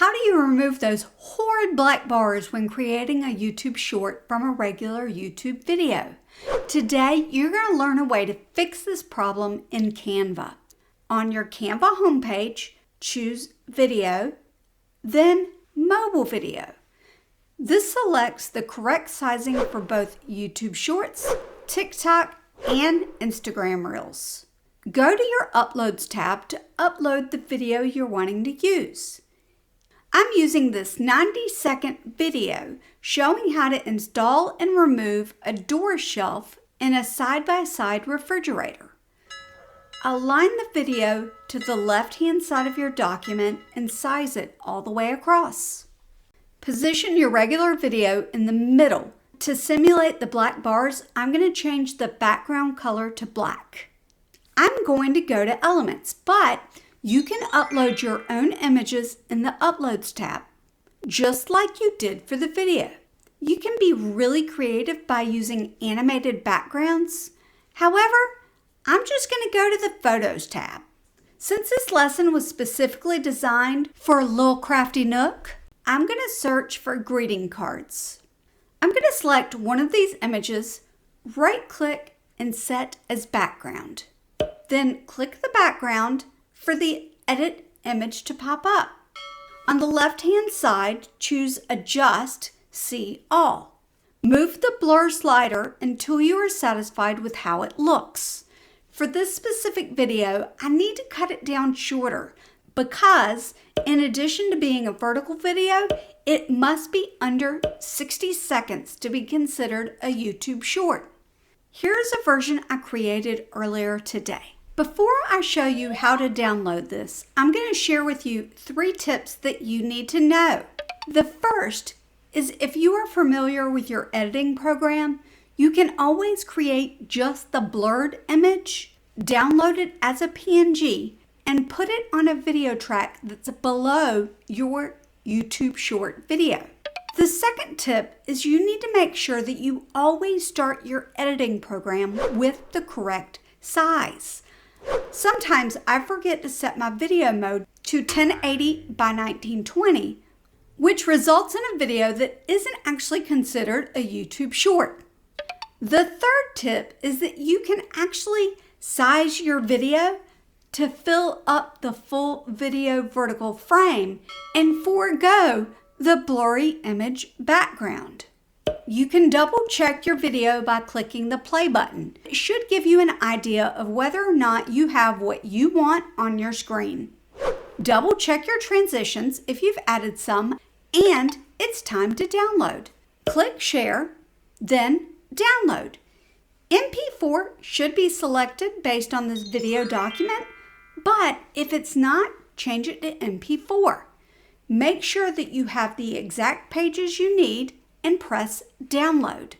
How do you remove those horrid black bars when creating a YouTube short from a regular YouTube video? Today, you're going to learn a way to fix this problem in Canva. On your Canva homepage, choose Video, then Mobile Video. This selects the correct sizing for both YouTube Shorts, TikTok, and Instagram Reels. Go to your Uploads tab to upload the video you're wanting to use. I'm using this 90-second video showing how to install and remove a door shelf in a side-by-side refrigerator. Align the video to the left-hand side of your document and size it all the way across. Position your regular video in the middle. To simulate the black bars, I'm going to change the background color to black. I'm going to go to Elements, but you can upload your own images in the Uploads tab, just like you did for the video. You can be really creative by using animated backgrounds. However, I'm just going to go to the Photos tab. Since this lesson was specifically designed for a little crafty nook, I'm going to search for greeting cards. I'm going to select one of these images, right-click, and set as background. Then click the background for the Edit Image to pop up. On the left-hand side, choose Adjust, See All. Move the blur slider until you are satisfied with how it looks. For this specific video, I need to cut it down shorter because, in addition to being a vertical video, it must be under 60 seconds to be considered a YouTube short. Here's a version I created earlier today. Before I show you how to download this, I'm going to share with you 3 tips that you need to know. The first is if you are familiar with your editing program, you can always create just the blurred image, download it as a PNG, and put it on a video track that's below your YouTube short video. The second tip is you need to make sure that you always start your editing program with the correct size. Sometimes I forget to set my video mode to 1080 by 1920, which results in a video that isn't actually considered a YouTube short. The third tip is that you can actually size your video to fill up the full video vertical frame and forego the blurry image background. You can double check your video by clicking the play button. It should give you an idea of whether or not you have what you want on your screen. Double check your transitions if you've added some, and it's time to download. Click Share, then Download. MP4 should be selected based on this video document, but if it's not, change it to MP4. Make sure that you have the exact pages you need and press Download.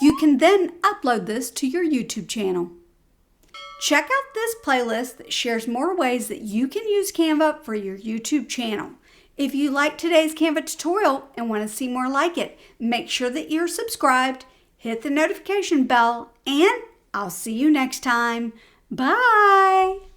You can then upload this to your YouTube channel. Check out this playlist that shares more ways that you can use Canva for your YouTube channel. If you like today's Canva tutorial and want to see more like it, make sure that you're subscribed, hit the notification bell, and I'll see you next time. Bye!